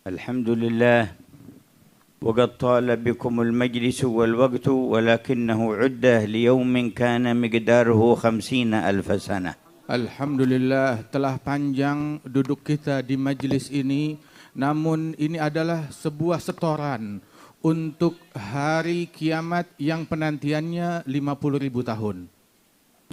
الحمد لله وقد طال بكم المجلس والوقت ولكنه عده ليوم كان مقداره 50,000 سنة. Alhamdulillah, telah panjang duduk kita di majlis ini, namun ini adalah sebuah setoran untuk hari kiamat yang penantiannya 50.000 tahun.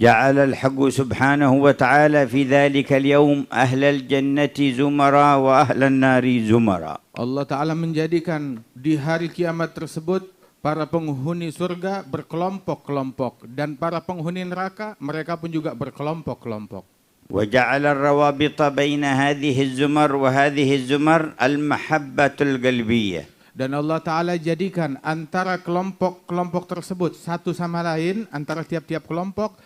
جعل الحق سبحانه وتعالى في ذلك اليوم أهل الجنة زمرا وأهل النار زمرا. Allah Ta'ala menjadikan di hari kiamat tersebut para penghuni surga berkelompok-kelompok dan para penghuni neraka mereka pun juga berkelompok-kelompok. وجعل الروابط بين هذه الزمر وهذه الزمر المحبة القلبية. Dan Allah Ta'ala jadikan antara kelompok-kelompok tersebut satu sama lain, antara tiap-tiap kelompok,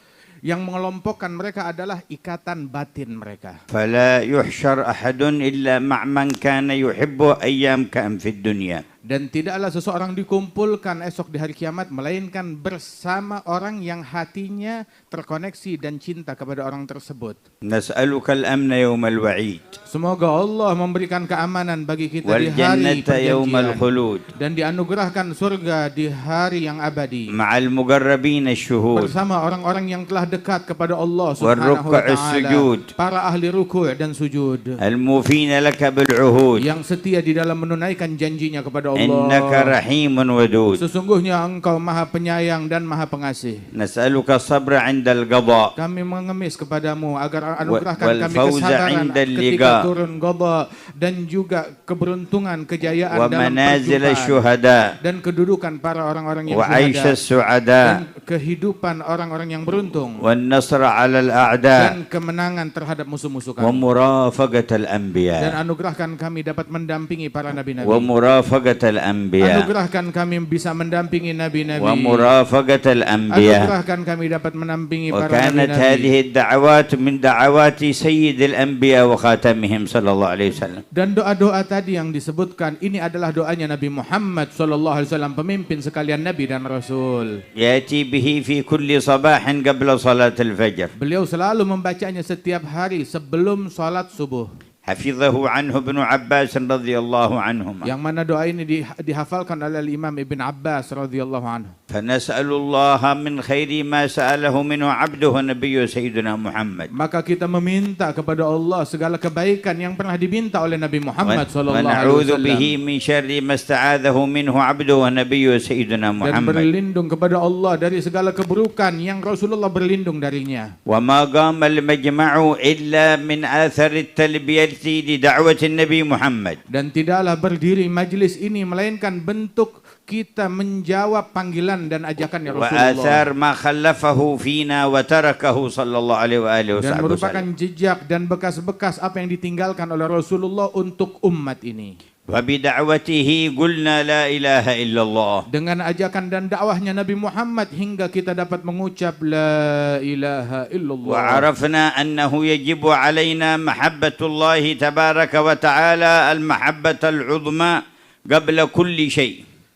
yang mengelompokkan mereka adalah ikatan batin mereka. فلا يحشر أحد إلا مع من كان يحبه أيام كان في الدنيا. Dan tidaklah seseorang dikumpulkan esok di hari kiamat melainkan bersama orang yang hatinya terkoneksi dan cinta kepada orang tersebut. نسألك الأمن يوم الوعيد Semoga Allah memberikan keamanan bagi kita di hari والجنة يوم perjanjian الخلود dan dianugerahkan surga di hari yang abadi مع المقربين الشهود bersama orang-orang yang telah dekat kepada Allah Subhanahu wa والركع taala, السجود para ahli ruku' dan sujud الموفين لك بالعهود yang setia di dalam menunaikan janjinya kepada Allah. إنك رحيم ودود. Sesungguhnya Engkau Maha Penyayang dan Maha Pengasih. نسألك الصبر عند القضاء Kami mengemis kepadamu agar anugerahkan kami والفوز kesabaran عند ketika اللقاء turun qada dan juga keberuntungan, kejayaan dalam ومنازل perjumpaan الشهداء dan kedudukan para orang-orang yang وعيش syuhada السعداء dan kehidupan orang-orang yang beruntung والنصر على الأعداء dan kemenangan terhadap musuh-musuh kami. ومرافقة Dan الأنبياء anugerahkan kami dapat mendampingi para nabi-nabi. ومرافقة الأنبياء Anugerahkan kami bisa mendampingi nabi-nabi. ومرافقة الأنبياء. Anugerahkan kami dapat mendampingi para وكانت nabi-nabi. هذه الدعوات من دعوات سيد الأنبياء وخاتمهم صلى الله عليه وسلم. Dan doa-doa tadi yang disebutkan ini adalah doanya Nabi Muhammad sallallahu alaihi wasallam, pemimpin sekalian nabi dan rasul. يأتي به في كل صباح قبل صلاة الفجر. Beliau selalu membacanya setiap hari sebelum salat subuh. حفظه عنه ابن عباس رضي الله عنهما. Yang mana doa ini dihafalkan oleh Imam Ibn Abbas radhiyallahu anhu. فنسأل الله من خير ما سأله منه عبده النبي سيدنا محمد. Maka kita meminta kepada Allah segala kebaikan yang pernah diminta oleh Nabi Muhammad sallallahu alaihi ونعوذ wasallam. به من شر ما استعاذه منه عبده النبي سيدنا Dan محمد. berlindung kepada Allah dari segala keburukan yang Rasulullah berlindung darinya. وما قام المجمع إلا من آثر التلبية لدعوة النبي محمد. Dan tidaklah berdiri majlis ini melainkan bentuk kita menjawab panggilan dan ajakannya Rasulullah. وآثار ما خلفه فينا وتركه صلى الله عليه وآله Dan وسلم. merupakan jejak dan bekas-bekas apa yang ditinggalkan oleh Rasulullah untuk umat ini. وبدعوته قلنا لا إله إلا الله. Dengan ajakan dan dakwahnya Nabi Muhammad hingga kita dapat mengucap la ilaha illallah. وعرفنا أنه يجب علينا محبة الله تبارك وتعالى المحبة العظمى قبل كل شيء.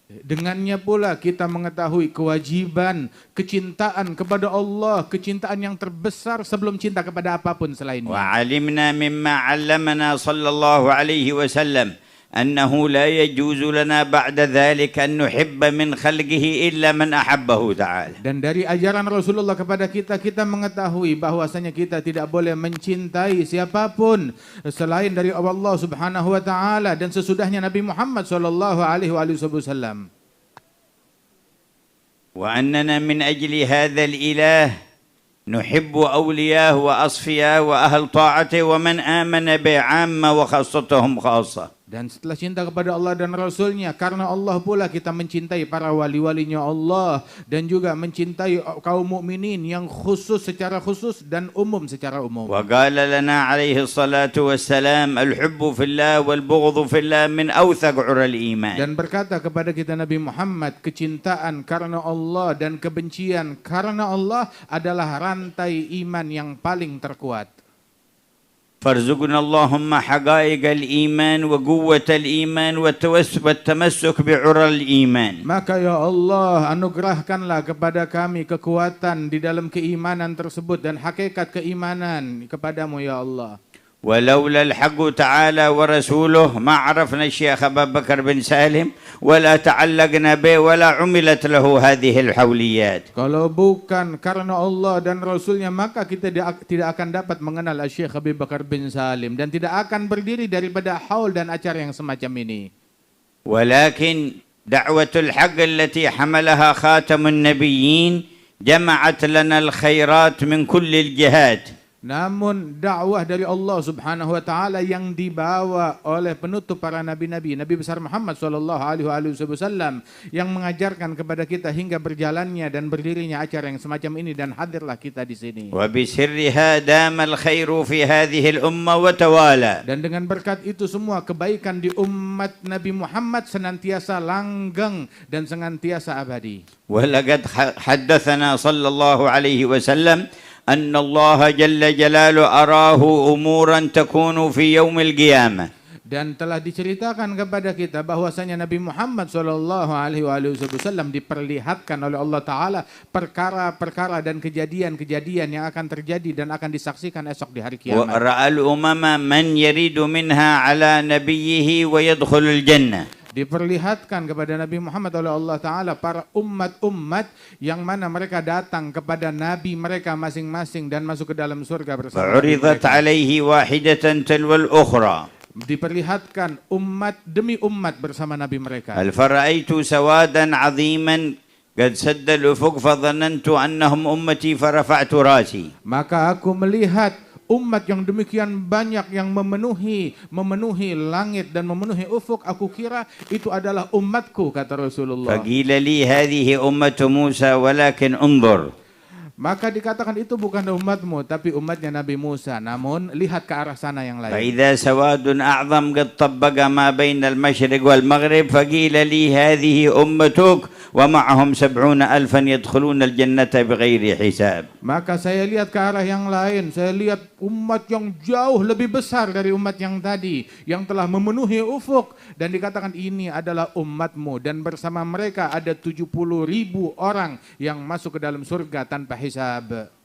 Dengannya pula kita mengetahui kewajiban kecintaan kepada Allah, kecintaan yang terbesar sebelum cinta kepada apapun selainnya. وعلمنا مما علمنا صلى الله عليه وسلم أنه لا يجوز لنا بعد ذلك أن نحب من خلقه إلا من أحبه تعالى. Dan dari ajaran Rasulullah kepada kita mengetahui bahwasanya kita tidak boleh mencintai siapapun selain dari Allah Subhanahu wa taala dan sesudahnya Nabi Muhammad sallallahu alaihi wasallam. وأننا من أجل هذا الإله نحب أولياءه وأصفياءه وأهل طاعته ومن آمن بعامة وخاصتهم خاصة. Dan setelah cinta kepada Allah dan Rasulnya, karena Allah pula kita mencintai para wali-walinya Allah dan juga mencintai kaum mukminin yang khusus secara khusus dan umum secara umum. وقال لنا عليه الصلاة والسلام الحب في الله والبغض في الله من أوثق عرى الإيمان. Dan berkata kepada kita Nabi Muhammad, kecintaan karena Allah dan kebencian karena Allah adalah rantai iman yang paling terkuat. فارزقنا اللهم حقائق الإيمان وقوة الإيمان والتمسك بعرى الإيمان. Maka ya Allah, anugerahkanlah kepada kami kekuatan di dalam keimanan tersebut dan hakikat keimanan kepadamu ya Allah. ولولا الحق تعالى ورسوله ما عرفنا الشيخ أبا بكر بن سالم ولا تعلقنا به ولا عملت له هذه الحوليات. Kalau bukan karena Allah dan Rasulnya, maka kita tidak akan dapat mengenal Syekh Abu Bakar bin Salim dan tidak akan berdiri daripada haul dan acara yang semacam ini. ولكن دعوة الحق التي حملها خاتم النبيين جمعت لنا الخيرات من كل الجهات. Namun dakwah dari Allah Subhanahu wa taala yang dibawa oleh penutup para nabi-nabi, Nabi besar Muhammad sallallahu alaihi wasallam, yang mengajarkan kepada kita hingga berjalannya dan berdirinya acara yang semacam ini, dan hadirlah kita di sini. وبسرها دام الخير في هذه الأمة وتوالى. Dan dengan berkat itu semua kebaikan di umat Nabi Muhammad senantiasa langgeng dan senantiasa abadi. ولقد حدثنا صلى الله عليه وسلم أن الله جل جلاله أراه أمورا تكون في يوم القيامة. Dan telah diceritakan kepada kita bahwasanya Nabi Muhammad sallallahu alaihi wasallam diperlihatkan oleh Allah taala perkara-perkara dan kejadian-kejadian yang akan terjadi dan akan disaksikan esok di hari kiamat. ورأى الأمم من يريد منها على نبيه ويدخل الجنة. Diperlihatkan kepada Nabi Muhammad oleh Allah Ta'ala para umat-umat yang mana mereka datang kepada Nabi mereka masing-masing dan masuk ke dalam surga bersama Nabi فعرضت mereka. عليه واحدة تلو الأخرى. Diperlihatkan umat demi umat bersama Nabi mereka. هل فرأيت سوادا عظيما قد سد الأفق فظننت أنهم أمتي فرفعت راسي. Maka aku melihat umat yang demikian banyak yang memenuhi langit dan memenuhi ufuk, aku kira itu adalah umatku, kata Rasulullah. فقيل لي هذه أمة موسى ولكن انظر. Maka dikatakan itu bukan umatmu, tapi umatnya Nabi Musa. Namun lihat ke arah sana yang lain. فإذا سواد أعظم قد طبق ما بين المشرق والمغرب فقيل لي هذه أمتك ومعهم 70,000 يدخلون الجنة بغير حساب. Maka saya lihat ke arah yang lain. Saya lihat umat yang jauh lebih besar dari umat yang tadi, yang telah memenuhi ufuk, dan dikatakan ini adalah umatmu, dan bersama mereka ada 70.000 orang yang masuk ke dalam surga tanpa hisab.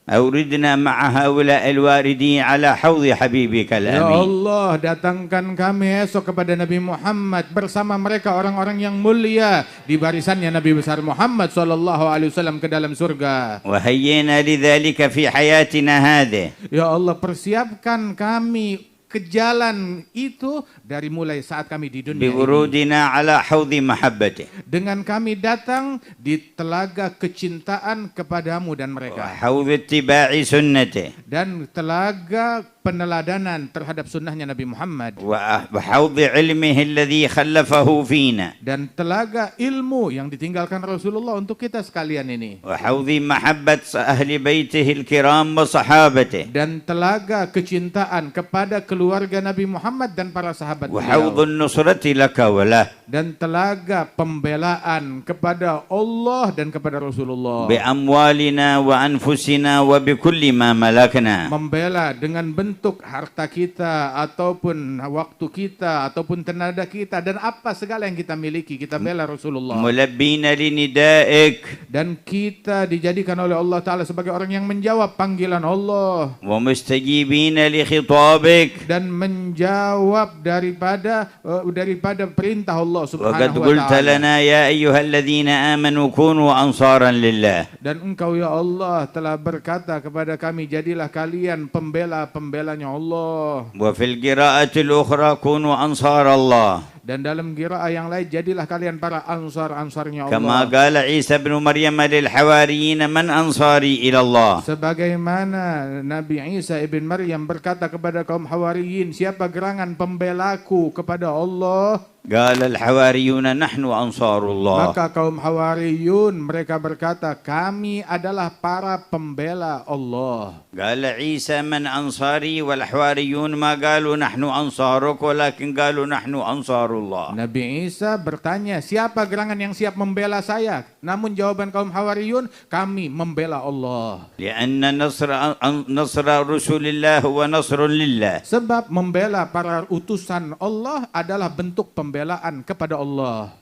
أوردنا مع هؤلاء الواردين على حوض حبيبك Ya الأمين. Allah, datangkan kami esok kepada Nabi Muhammad bersama mereka orang-orang yang mulia di barisannya Nabi besar Muhammad sallallahu alaihi wasallam ke dalam surga. وهينا لذلك في حياتنا هذه. Ya Allah, persiapkan kami ke jalan itu dari mulai saat kami di dunia ini. بورودنا على حوض محبته. Dengan kami datang di telaga kecintaan kepadamu dan mereka. وحوض اتباع سنته. Dan telaga peneladanan terhadap sunnahnya Nabi Muhammad. وحوض علمه الذي خلفه فينا. Dan telaga ilmu yang ditinggalkan Rasulullah untuk kita sekalian ini. وحوض محبة أهل بيته الكرام وصحابته. Dan telaga kecintaan kepada keluarga Nabi Muhammad dan para sahabat وحوض beliau. النصرة لك وله. Dan telaga pembelaan kepada Allah dan kepada Rasulullah. بأموالنا وأنفسنا وبكل ما ملكنا. Membela dengan bentuk harta kita ataupun waktu kita ataupun tenaga kita dan apa segala yang kita miliki, kita bela Rasulullah. ملبين لندائك. Dan kita dijadikan oleh Allah Ta'ala sebagai orang yang menjawab panggilan Allah. ومستجيبين لخطابك. Dan menjawab daripada perintah Allah وقد Subhanahu wa قلت Ta'ala. لنا يا أيها الذين آمنوا كونوا أنصارا لله. Dan engkau ya Allah telah berkata kepada kami, jadilah kalian pembela-pembelanya Allah. وفي القراءة الأخرى كونوا أنصار الله. Dan dalam qiraah yang lain, jadilah kalian para ansar-ansarnya كما Allah. قال عيسى بن مريم للحواريين من أنصاري إلى الله. Sebagaimana Nabi Isa ibn Maryam berkata kepada kaum Hawariyin, siapa gerangan pembelaku kepada Allah? قال الحواريون نحن أنصار الله. Maka kaum Hawariyun mereka berkata, kami adalah para pembela Allah. قال عيسى من أنصاري والحواريون ما قالوا نحن أنصارك ولكن قالوا نحن أنصار الله. Nabi Isa bertanya, siapa gerangan yang siap membela saya? Namun jawaban kaum Hawariyun, kami membela Allah. لأن نصر رسول الله هو نصر لله. Sebab membela para utusan Allah adalah bentuk pembelaan kepada Allah.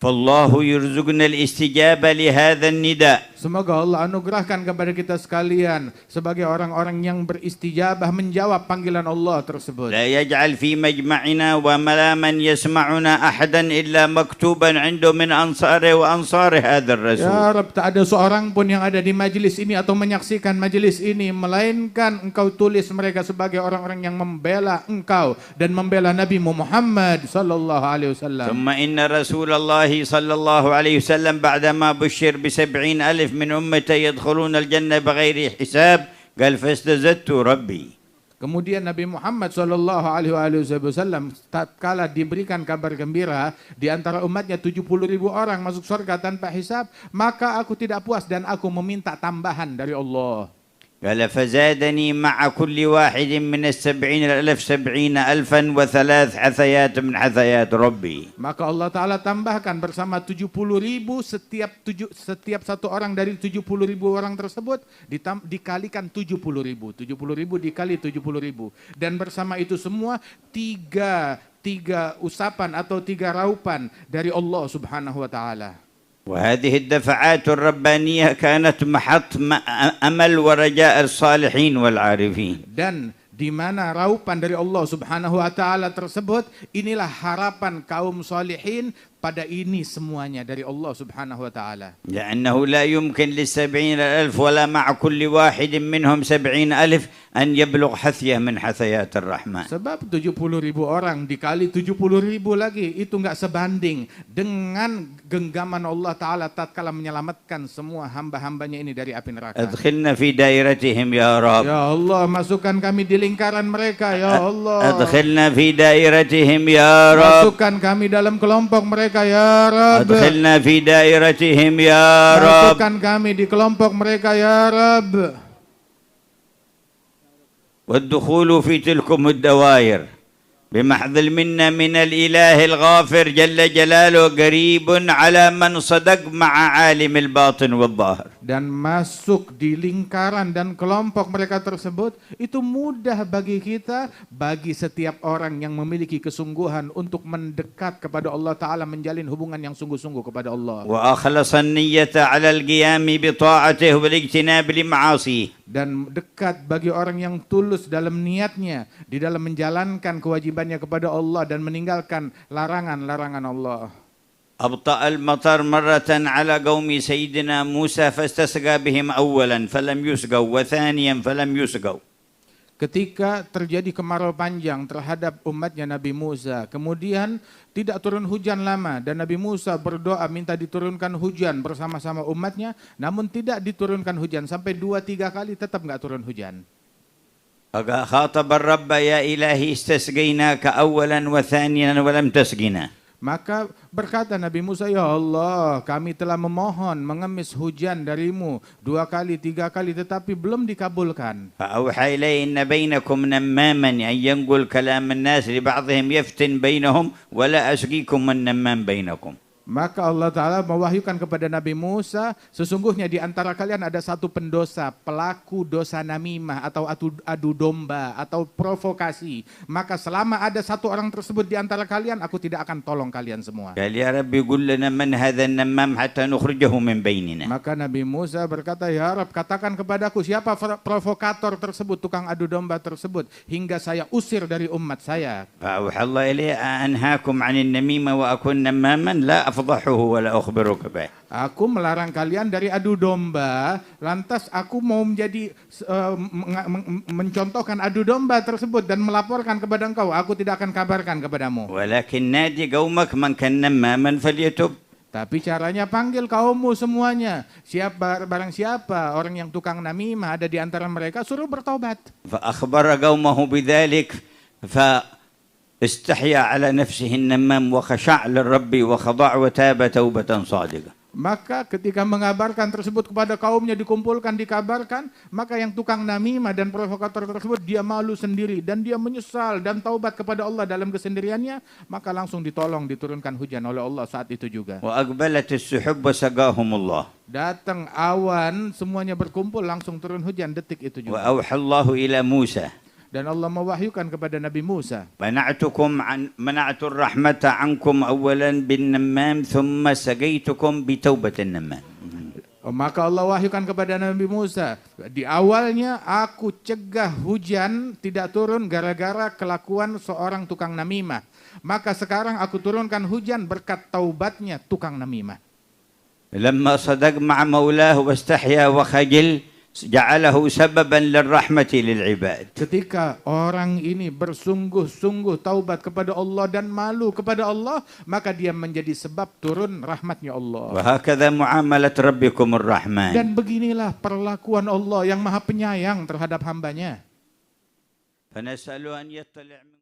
فالله يرزقنا الاستجابة لهذا النداء. Semoga Allah anugerahkan kepada kita sekalian sebagai orang-orang yang beristijabah menjawab panggilan Allah tersebut. لا يجعل في مجمعنا ولا من يسمعنا أحدا إلا مكتوبا عنده من أنصاره وأنصار هذا الرسول. Ya Rabb, tak ada seorang pun yang ada di majelis ini atau menyaksikan majelis ini melainkan Engkau tulis mereka sebagai orang-orang yang membela Engkau dan membela Nabi Muhammad sallallahu alaihi wasallam. ثم إن رسول الله صلى الله عليه وسلم بعدما بشر ب70,000 من أمته يدخلون الجنة بغير حساب قال فاستزدت ربي. Kemudian Nabi Muhammad sallallahu alaihi wasallam tatkala diberikan kabar gembira di antara umatnya 70.000 orang masuk surga tanpa hisab, maka aku tidak puas dan aku meminta tambahan dari Allah. قال فزادني مع كل واحد من 70,000 70,000 وثلاث حثيات من حثيات ربي. Maka Allah Ta'ala tambahkan bersama 70.000 setiap satu orang dari 70.000 orang tersebut dikalikan 70.000. 70.000 dikali 70.000. Dan bersama itu semua tiga usapan atau tiga raupan dari Allah Subhanahu wa Ta'ala. وهذه الدفعات الربانية كانت محط أمل ورجاء الصالحين والعارفين. Dan di mana raupan dari Allah Subhanahu wa Ta'ala tersebut, inilah harapan kaum salihin, pada ini semuanya dari Allah Subhanahu wa Ta'ala. لأنه لا يمكن ل70,000 ولا مع كل واحد منهم 70,000 أن يبلغ حثية من حثيات الرحمن. Sebab 70.000 orang dikali 70.000 lagi itu enggak sebanding dengan genggaman Allah Ta'ala tatkala menyelamatkan semua hamba-hambanya ini dari api neraka. أدخلنا في دائرتهم يا رب. Ya Allah, masukkan kami di lingkaran mereka ya Allah. أدخلنا في دائرتهم يا رب. Masukkan kami dalam kelompok mereka ya Rabb. أدخلنا في دائرتهم يا رب. Masukkan kami di kelompok mereka ya Rabb. والدخول في تلكم الدوائر بمحض المنة من الإله الغافر جل جلاله قريب على من صدق مع عالم الباطن والظاهر. Dan masuk di lingkaran dan kelompok mereka tersebut itu mudah bagi kita, bagi setiap orang yang memiliki kesungguhan untuk mendekat kepada Allah Ta'ala, menjalin hubungan yang sungguh-sungguh kepada Allah. وأخلص النية على القيام بطاعته والاجتناب لمعاصيه. Dan dekat bagi orang yang tulus dalam niatnya di dalam menjalankan kewajibannya kepada Allah dan meninggalkan larangan-larangan Allah. أبطأ المطر مرة على قوم سيدنا موسى فاستسقى بهم أولا فلم يسقوا وثانيا فلم يسقوا. Ketika terjadi kemarau panjang terhadap umatnya Nabi Musa, kemudian tidak turun hujan lama dan Nabi Musa berdoa minta diturunkan hujan bersama-sama umatnya, namun tidak diturunkan hujan sampai 2-3 kali tetap nggak turun hujan. خاطب الرب يا إلهي استسقيناك أولا وثانيا ولم تسقنا. Maka berkata Nabi Musa, ya Allah, kami telah memohon mengemis hujan darimu 2 kali, 3 kali, tetapi belum dikabulkan. فأوحى إليه إن بينكم نماما أن ينقل كلام الناس لبعضهم يفتن بينهم ولا أسقيكم النمام بينكم. Maka Allah Ta'ala mewahyukan kepada Nabi Musa, sesungguhnya di antara kalian ada satu pendosa, pelaku dosa namimah atau adu domba atau provokasi. Maka selama ada satu orang tersebut di antara kalian, aku tidak akan tolong kalian semua. قال يا رب قل لنا من هذا النمام حتى نخرجه من بيننا. Maka Nabi Musa berkata, ya Rabb, katakan kepadaku siapa provokator tersebut, tukang adu domba tersebut, hingga saya usir dari umat saya. فأوحى الله إليه أنهاكم عن النميمة وأكون نماما لا أفضحه ولا أخبرك به. Aku melarang kalian dari adu domba, lantas aku mau menjadi mencontohkan adu domba tersebut dan melaporkan kepada engkau. Aku tidak akan kabarkan kepadamu. ولكن نادي قومك من كان نماما فليتب. Tapi caranya panggil kaummu semuanya. Barang siapa orang yang tukang namimah ada di antara mereka, suruh bertobat. فأخبر قومه بذلك استحيا على نفسه النمام وخشع للرب وخضع وتاب توبة صادقة. Maka ketika mengabarkan tersebut kepada kaumnya, dikumpulkan, dikabarkan, maka yang tukang namimah dan provokator tersebut dia malu sendiri dan dia menyesal dan taubat kepada Allah dalam kesendiriannya, maka langsung ditolong, diturunkan hujan oleh Allah saat itu juga. وأقبلت السحب وسقاهم الله. Datang awan, semuanya berkumpul, langsung turun hujan detik itu juga. وأوحى الله إلى موسى Dan Allah mewahyukan kepada Nabi Musa, منعت الرحمة عنكم أولا بالنمام ثم سقيتكم بتوبة النمام. maka Allah wahyukan kepada Nabi Musa, di awalnya aku cegah hujan tidak turun gara-gara kelakuan seorang tukang namimah. Maka sekarang aku turunkan hujan berkat taubatnya tukang namimah. لما صدق مع مولاه واستحيا وخجل جعله سببا للرحمة للعباد. Ketika orang ini bersungguh-sungguh taubat kepada Allah dan malu kepada Allah, maka dia menjadi sebab turun rahmatnya Allah. وهكذا معاملة ربكم الرحمن. Dan beginilah perlakuan Allah yang maha penyayang terhadap hambanya. فنسأل أن يطلع